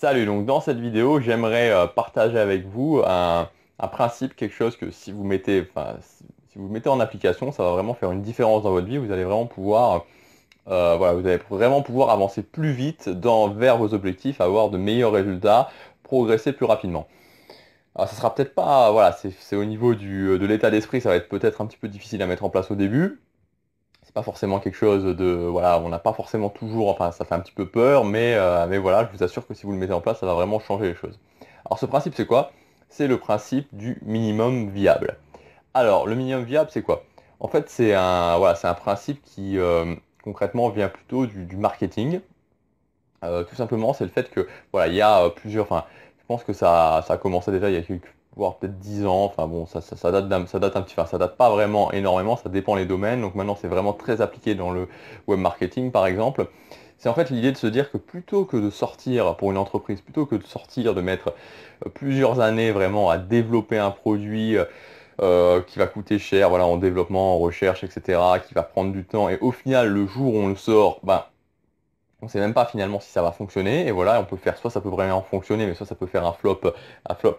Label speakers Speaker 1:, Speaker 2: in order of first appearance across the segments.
Speaker 1: Salut, donc dans cette vidéo, j'aimerais partager avec vous un principe, quelque chose que si vous mettez, si vous mettez en application, ça va vraiment faire une différence dans votre vie. Vous allez vraiment pouvoir, voilà, vous allez vraiment pouvoir avancer plus vite vers vos objectifs, avoir de meilleurs résultats, progresser plus rapidement. Alors, ça sera peut-être pas, voilà, c'est au niveau de l'état d'esprit, ça va être peut-être un petit peu difficile à mettre en place au début. C'est pas forcément quelque chose de, voilà, on n'a pas forcément toujours, enfin, ça fait un petit peu peur, mais voilà, je vous assure que si vous le mettez en place, ça va vraiment changer les choses. Alors, ce principe, c'est quoi? C'est le principe du minimum viable. Alors, le minimum viable, c'est quoi? En fait, voilà, c'est un principe qui, concrètement, vient plutôt du marketing. Tout simplement, c'est le fait que, voilà, il y a plusieurs, enfin, je pense que ça a commencé déjà il y a voire peut-être 10 ans, enfin bon, ça date ça date un petit, enfin, ça date pas vraiment énormément, ça dépend les domaines, donc maintenant c'est vraiment très appliqué dans le web marketing par exemple. C'est en fait l'idée de se dire que plutôt que de sortir pour une entreprise, plutôt que de sortir, de mettre plusieurs années vraiment à développer un produit qui va coûter cher, voilà, en développement, en recherche, etc., qui va prendre du temps, et au final, le jour où on le sort, ben, on ne sait même pas finalement si ça va fonctionner, et voilà, on peut faire, soit ça peut vraiment fonctionner, mais soit ça peut faire un flop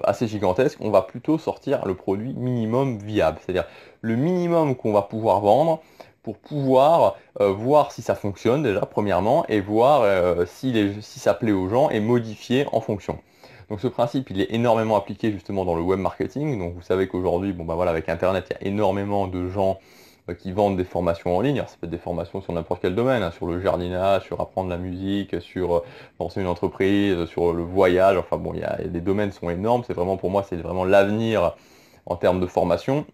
Speaker 1: assez gigantesque. On va plutôt sortir le produit minimum viable, c'est-à-dire le minimum qu'on va pouvoir vendre pour pouvoir voir si ça fonctionne déjà, premièrement, et voir si ça plaît aux gens et modifier en fonction. Donc ce principe, il est énormément appliqué justement dans le web marketing. Donc vous savez qu'aujourd'hui, bon bah voilà, avec Internet, il y a énormément de gens qui vendent des formations en ligne. Alors, ça peut être des formations sur n'importe quel domaine, hein, sur le jardinage, sur apprendre la musique, sur lancer une entreprise, sur le voyage. Enfin bon, les domaines sont énormes. C'est vraiment pour moi, c'est vraiment l'avenir en termes de formation.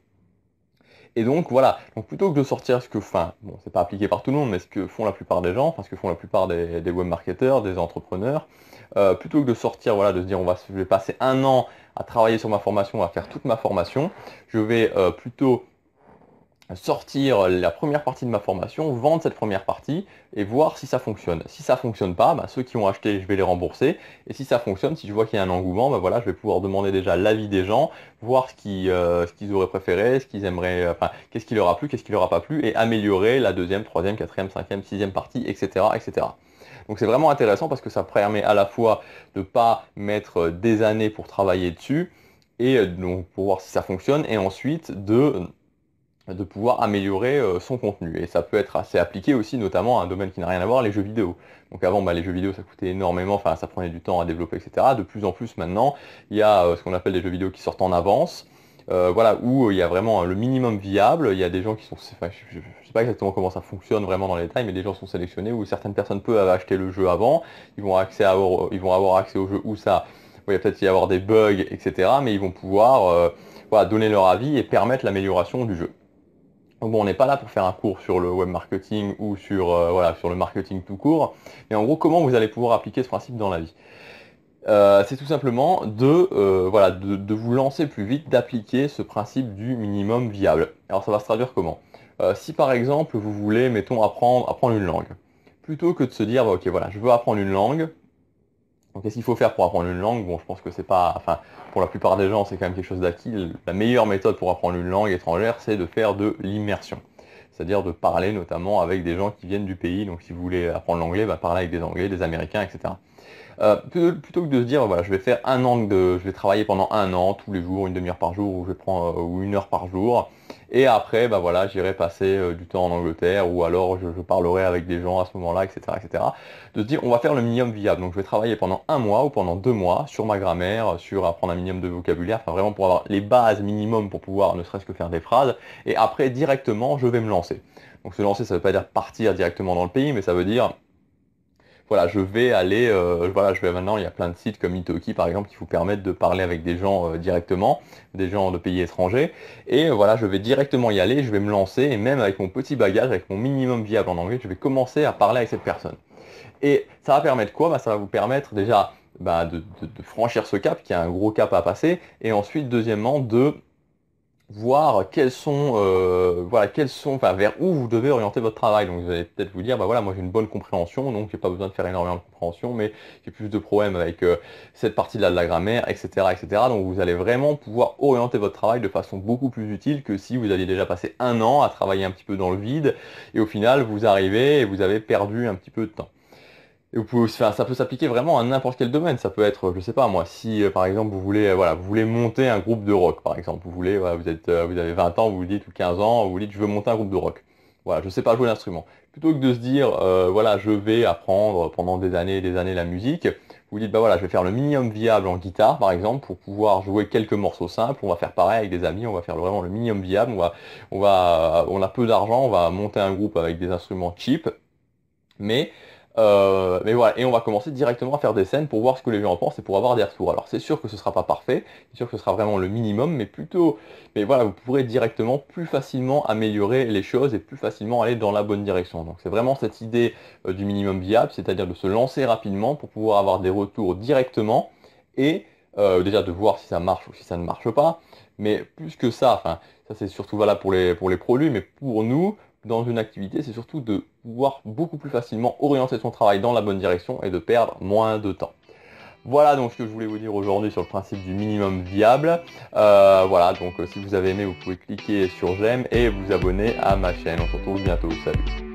Speaker 1: Et donc voilà, donc plutôt que de sortir ce que, enfin, bon, c'est pas appliqué par tout le monde, mais ce que font la plupart des gens, enfin ce que font la plupart des web marketeurs, des entrepreneurs, plutôt que de sortir, voilà, de se dire je vais passer un an à travailler sur ma formation, à faire toute ma formation, je vais plutôt sortir la première partie de ma formation, vendre cette première partie et voir si ça fonctionne. Si ça fonctionne pas, bah, ceux qui ont acheté, je vais les rembourser. Et si ça fonctionne, si je vois qu'il y a un engouement, bah, voilà, je vais pouvoir demander déjà l'avis des gens, voir ce qu'ils auraient préféré, ce qu'ils aimeraient, enfin, qu'est-ce qui leur a plu, qu'est-ce qui leur a pas plu, et améliorer la deuxième, troisième, quatrième, cinquième, sixième partie, etc., etc. Donc c'est vraiment intéressant parce que ça permet à la fois de ne pas mettre des années pour travailler dessus, et donc pour voir si ça fonctionne, et ensuite de pouvoir améliorer son contenu. Et ça peut être assez appliqué aussi, notamment à un domaine qui n'a rien à voir, les jeux vidéo. Donc avant, bah, les jeux vidéo, ça coûtait énormément, enfin ça prenait du temps à développer, etc. De plus en plus maintenant, il y a ce qu'on appelle des jeux vidéo qui sortent en avance, voilà, où il y a vraiment le minimum viable. Il y a des gens qui sont, enfin, je ne sais pas exactement comment ça fonctionne vraiment dans les détails, mais des gens sont sélectionnés où certaines personnes peuvent acheter le jeu avant, ils vont avoir accès au jeu où ça, où il va peut-être y avoir des bugs, etc. Mais ils vont pouvoir voilà, donner leur avis et permettre l'amélioration du jeu. Donc bon, on n'est pas là pour faire un cours sur le web marketing ou sur, voilà, sur le marketing tout court, mais en gros, comment vous allez pouvoir appliquer ce principe dans la vie? C'est tout simplement voilà, de vous lancer plus vite, d'appliquer ce principe du minimum viable. Alors ça va se traduire comment? Si par exemple, vous voulez, mettons, apprendre une langue, plutôt que de se dire, bah, ok, voilà, je veux apprendre une langue, donc, qu'est-ce qu'il faut faire pour apprendre une langue? Bon, je pense que c'est pas, enfin, pour la plupart des gens, c'est quand même quelque chose d'acquis. La meilleure méthode pour apprendre une langue étrangère, c'est de faire de l'immersion. C'est-à-dire de parler notamment avec des gens qui viennent du pays. Donc, si vous voulez apprendre l'anglais, bah, parler avec des Anglais, des Américains, etc. Plutôt que de se dire, voilà, je vais travailler pendant un an, tous les jours, une demi-heure par jour, ou je prends ou une heure par jour, et après, bah voilà, j'irai passer du temps en Angleterre, ou alors je parlerai avec des gens à ce moment-là, etc., etc. De se dire, on va faire le minimum viable. Donc, je vais travailler pendant un mois ou pendant 2 mois sur ma grammaire, sur apprendre un minimum de vocabulaire, enfin vraiment pour avoir les bases minimum pour pouvoir ne serait-ce que faire des phrases, et après, directement, je vais me lancer. Donc, se lancer, ça ne veut pas dire partir directement dans le pays, mais ça veut dire voilà, je vais aller, voilà, je vais maintenant, il y a plein de sites comme Italki par exemple qui vous permettent de parler avec des gens directement, des gens de pays étrangers, et voilà, je vais directement y aller, je vais me lancer, et même avec mon petit bagage, avec mon minimum viable en anglais, je vais commencer à parler avec cette personne. Et ça va permettre quoi? Bah, ça va vous permettre déjà bah, de franchir ce cap, qui est un gros cap à passer, et ensuite, deuxièmement, de voir voilà, enfin, vers où vous devez orienter votre travail. Donc vous allez peut-être vous dire, bah voilà, moi j'ai une bonne compréhension, donc j'ai pas besoin de faire énormément de compréhension, mais j'ai plus de problèmes avec cette partie-là de la grammaire, etc., etc. Donc vous allez vraiment pouvoir orienter votre travail de façon beaucoup plus utile que si vous aviez déjà passé un an à travailler un petit peu dans le vide, et au final vous arrivez et vous avez perdu un petit peu de temps. Et vous pouvez aussi, enfin, ça peut s'appliquer vraiment à n'importe quel domaine. Ça peut être, je sais pas moi, si par exemple vous voulez, voilà, vous voulez monter un groupe de rock, par exemple. Vous voulez, voilà, vous avez 20 ans, vous vous dites, ou 15 ans, vous vous dites, je veux monter un groupe de rock. Voilà, je sais pas jouer l'instrument. Plutôt que de se dire, voilà, je vais apprendre pendant des années et des années la musique, vous dites, bah voilà, je vais faire le minimum viable en guitare, par exemple, pour pouvoir jouer quelques morceaux simples. On va faire pareil avec des amis, on va faire vraiment le minimum viable. On a peu d'argent, on va monter un groupe avec des instruments cheap. Mais voilà, et on va commencer directement à faire des scènes pour voir ce que les gens en pensent et pour avoir des retours. Alors c'est sûr que ce sera pas parfait, c'est sûr que ce sera vraiment le minimum, mais voilà, vous pourrez directement plus facilement améliorer les choses et plus facilement aller dans la bonne direction. Donc c'est vraiment cette idée du minimum viable, c'est-à-dire de se lancer rapidement pour pouvoir avoir des retours directement et déjà de voir si ça marche ou si ça ne marche pas. Mais plus que ça, enfin, ça c'est surtout valable pour les produits, mais pour nous, dans une activité, c'est surtout de pouvoir beaucoup plus facilement orienter son travail dans la bonne direction et de perdre moins de temps. Voilà donc ce que je voulais vous dire aujourd'hui sur le principe du minimum viable. Voilà, donc si vous avez aimé, vous pouvez cliquer sur j'aime et vous abonner à ma chaîne. On se retrouve bientôt. Salut!